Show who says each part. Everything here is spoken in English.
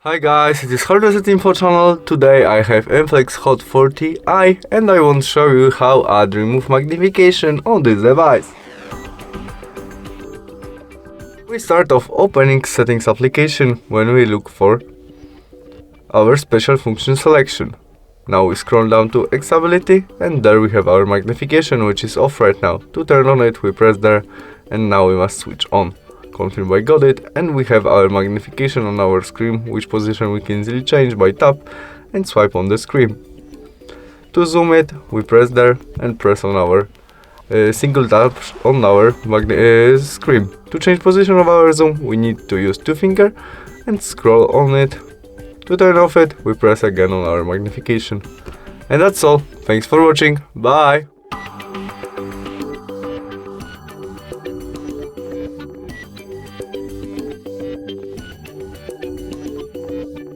Speaker 1: Hi guys, it is Hardest Info channel. Today I have INFINIX Hot 40i and I want to show you how add remove magnification on this device. We start off opening settings application when we look for our special function selection. Now we scroll down to accessibility and there we have our magnification, which is off right now. To turn on it we press there and now we must switch on. Confirm I got it, and we have our magnification on our screen, which position we can easily change by tap and swipe on the screen. To zoom it, we press there and press on our single tap on our screen. To change position of our zoom, we need to use two fingers and scroll on it. To turn off it, we press again on our magnification. And that's all. Thanks for watching. Bye!